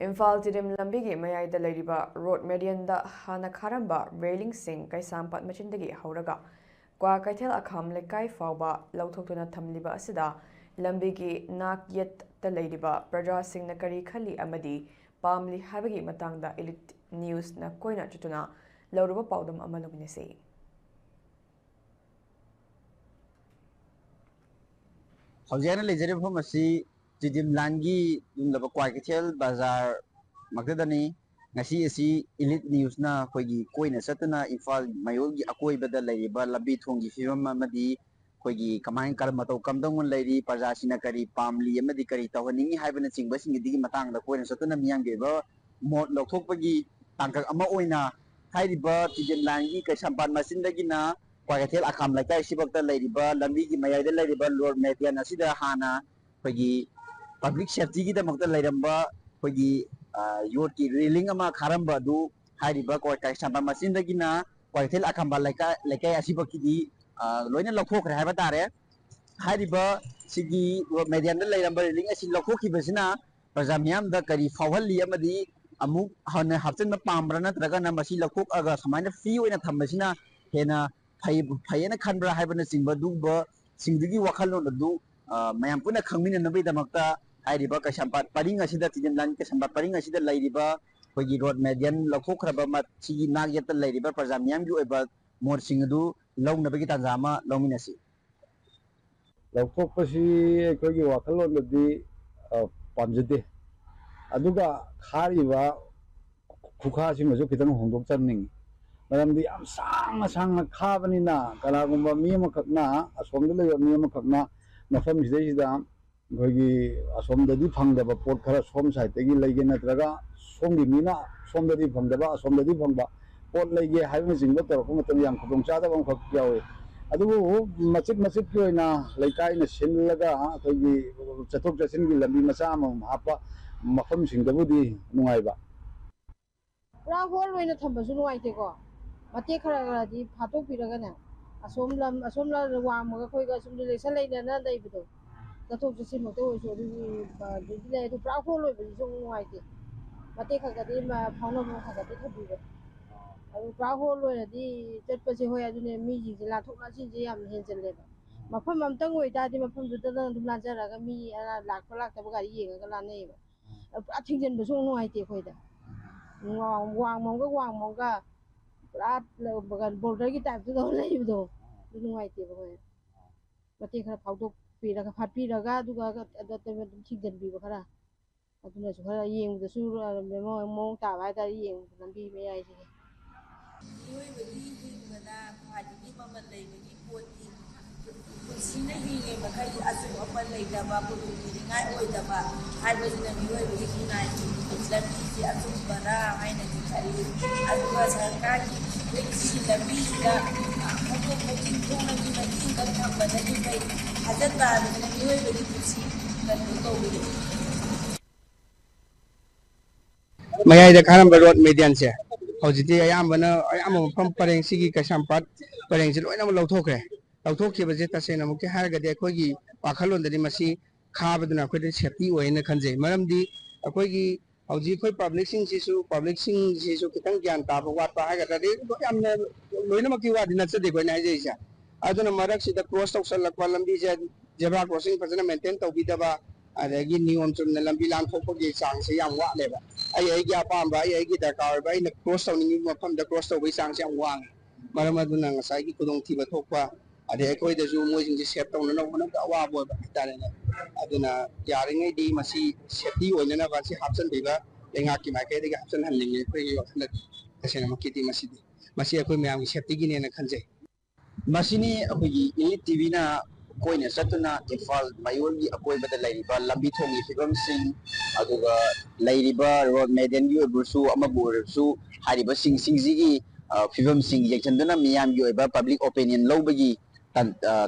Imphal Tiddim lambi mayaida leiriba road median-da hana kharamba railing-sing Kaisampat macindagi hauraga kwa kaithel akham lekai fauba louthoktuna thamliba asida lambi nak yet-da leiriba praja-singna kari khali amadi pamli habagi matangda Elite News na koina chutuna lauruba paudam ama luminasi. Haujiana lejere phomasi Tiddim langi yumlaba kwa kaithel bazar magdadani ngasi asi Elite News na khoigi koina satuna Imphal mayolgi akoibada leiriba lambi thonggi fibam amadi khoigi kamain kar matau kamdongon leiri prajasina kari pamli amadi kari tawhaningi haibana chingba singidigi matangda koina satuna miyamge ba mot lothokpagi tangkak ama oina hairiba Tiddim langi Kaisampat masindagina kwa kaithel akham laikai sibakta leiriba lambi mayaida leiriba road median asida hana khoigi public safety ki damakta leiramba khoigi yot ki railing ama kharamba du hairiba ko Kaisampat masindagina kwa kaithel akhamba laikai asibakidi loina lokhokre haiba tare hairiba sigi road median da leiramba railing asi lokhokibasina praja miyamda kari fawhalli amadi amuk hana hapchenba pambra natraga na masi lokhok aga samaina free oina thambasina hena fayena khanbra haibana chingba duba singdigi wakhalon du mayam puna khangmina nabai damakta hairiba Kaisampat paring asida Tiddim langi Kaisampat paring asida leiriba khoigi road median lokhokraba mat sigi nak yata leiriba praja miyamgi oiba mor singdu launabagi tanjama lauminasi loutokpasi khoigi wakhalon di pamjade aduga khariba khukha singaju kitang hongdok charning maramdi am sang khabanina kanagumba mi amakakna asomda leba mi amakakna mafam sidai khoigi asomdadi phangdaba pot khara som side tagi leige natraga somgi mina somdadi phangdaba asomdadi phangba pot leige haiba jingba torko matam yam khudong chada bam khak yawe adubu macit ki oina leikai na sinlaga khoigi chatok chasingi lambi macha am hapa mafam singdabudi nungaiba pura hol loina thambasu nuaite ko mate khara di phatok piraga na asomla wamaga khoiga sumde lesal leina na daibudo chatok chasin mate oiso di le du pura hol loiba so nuaite mate khaga di ma phawna mo khaga di thabiba adu pura hol loina di chatpase hoi adune mi ji la thokna sin je yam henjelleba mafam amtang oita di mafam du da dum la jaraga mi ala lak ta gari yenga la neiba pura thingjen bu so nuaite khoida wang monga pura bagan border ki type to lai do nuai te ba mate khara phawdok piraga phatpiraga duga adate thingjan bi khara aduna su khara yeng da su mong ta ba da yeng lambi me ai ji yoi bagi hingada khwajigi mama leibagi poti sina hinge makai asu apa leidaba puturi ngai oidaba haibajina yoi bagi hinai lambi ji asu bara haina ji kari aduga sarkari si lambi da ko motin thona ji mati kan thamba da ji bai hajata da yoi bagi pusi kan to bi mayaida kharamba road median se hojiti ayambana mafam pareng sigi Kaisampat pareng si loina lauthokre lauthokibase tasena muke haragade akoigi wakhalondani masi khabaduna akoide safety oina khanje maramdi akoigi hauji khoi public sing sisu kitang gyan taba watpa hagadade yamna loina maki wadi natsade koina hajeisa aduna marak sida cross tawsalakwa lambi je zebra crossing fazana maintain tawbidaba adagi niyom chumna lambi langthokpagi changse yam watleba ai gi apamba ai gi dakar ba ina cross tawning mafam da cross tawbai changse yam wang maram aduna ngasai gi kudong thiba thokpa ade akoi da ju moi jing save tawna no hona da wa bo ba tarene aduna yaringai di masi safety oina na ba si hapsan biba lenga ki ma ke de hapsan hanning ko yi wakna kasena makiti masi akoi myam gi safety gi ne na khanje masini akoigi ELITETV na koina satuna Imphal mayolgi akoibada leiriba lambi thongi fibam sing aduga leiriba road median gi oibusu amabu oibusu hariba singji fibam sing yechanduna miyamgi oiba public opinion lobagi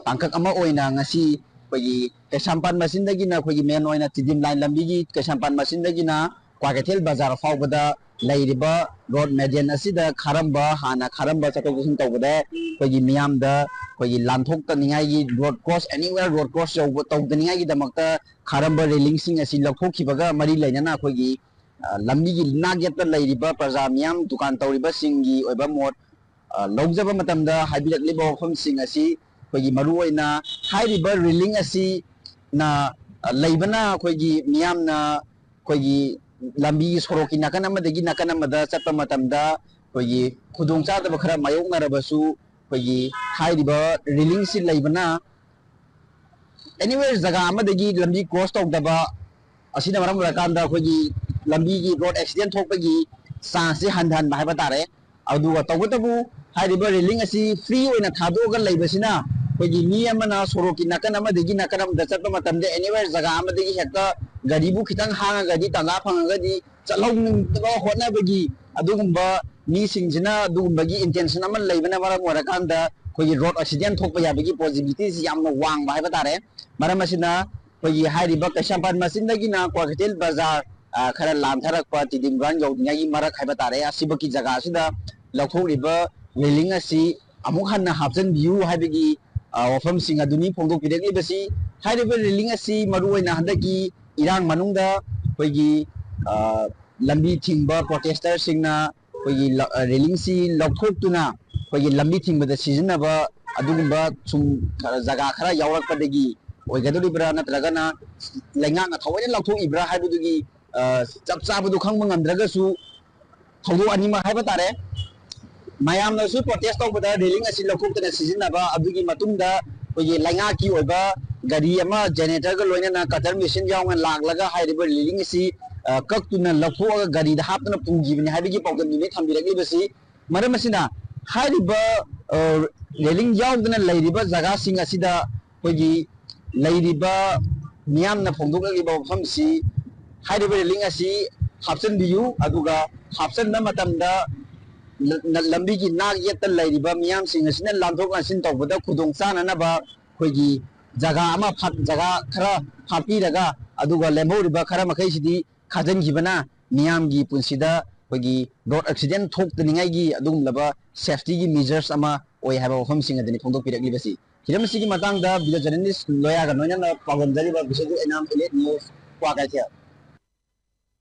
tangkak ama oina ngasi koigi Kaisampat masindagina koigi men oina Tiddim line lambi gi Kaisampat masindagina kwa kaithel bazar fawbada leiriba road median asida kharamba hana kharamba chatok tawbada koigi miyamda koigi lanthok taningai road cross anywhere road cross tawdaningai damakta kharamba railing sing asi lakhokhibaga mari lainana koigi lambi gi naget ta leiriba praja miyam dukan tawriba singi oiba mot lawjaba matamda habirak liba pham sing asi kogi maru oina hairiba reeling asi na leibana kogi miyamna kogi lambi soroki nakan amadagi nakan amada chappa matamda kogi khudong chadaba khara mayok narabasu kogi hairiba reeling si leibana anywhere jaga amadagi lambi cross tawdaba asina maram rakanda kogi lambi gi road accident thokpagi chance si handan ba haiba tare aduga tawgatabu hairiba reeling asi free oina thadoga leibasina kogi mi amana soroki nakan amadagi nakan amada chappa matamde anywhere jaga amadagi hekta gari bu khitang hanga gadi tanga phanga di chalong ba hotna bagi adugumba mi singjina adugumba gi intention aman leibana maram warakanda kogi road accident thokpa yabagi possibility si yamna wang ba haiba tare maram asina kogi hairiba kaishampan masindagi na kwaketel bazar khara lamtharakpa tidim gran yodingai marak haiba tare asibaki jaga asida lakhoriba reeling asi amuk hanna hapjan view haibagi wafam sing aduni phongdok pidekli basi hairiba reeling asi maru oina handaki irang manungda kogi lambi thingba protester singna kogi reeling si louthoktuna kogi lambi thingbada sizinaba adugumba sum jaga khara yawrakpadagi oigadoribra natragana lainga thawai lauthokibra haibudugi chap chabadu khangba ngamdragasu thawdo anima haiba tare mayamna su protest tawbada reeling asi louthoktuna sizinaba adugi matungda kogi lainga ki oiba gari ama generator ga loina na cutter machine yawnga laglaga hairiba reeling asi kaktuna lauthoga gari da haptuna pungibni haibigi pawgan ni thambiragi basi maram asina hairiba reeling yawduna leiriba jaga sing asida kogi leiriba miyamna phongdoklagi mafamsi hairiba reeling asi hapsan biyu aduga hapsan na matamda lambi gi nag yetta leiriba miyam sing asina lamthok asin tawbada khudong chana na ba kogi jaga ama phat jaga khara phapi daga aduga lemhoriba khara makai sidi khajan gibana miyam gi punsida kogi road accident thok tningai gi adum laba safety gi measures ama oi haba wafam sing adani phongdok pirakli basi hiramsi gi matang da video journalist loya ga noina na pagam jari ba bisadu enam elite news kwa ka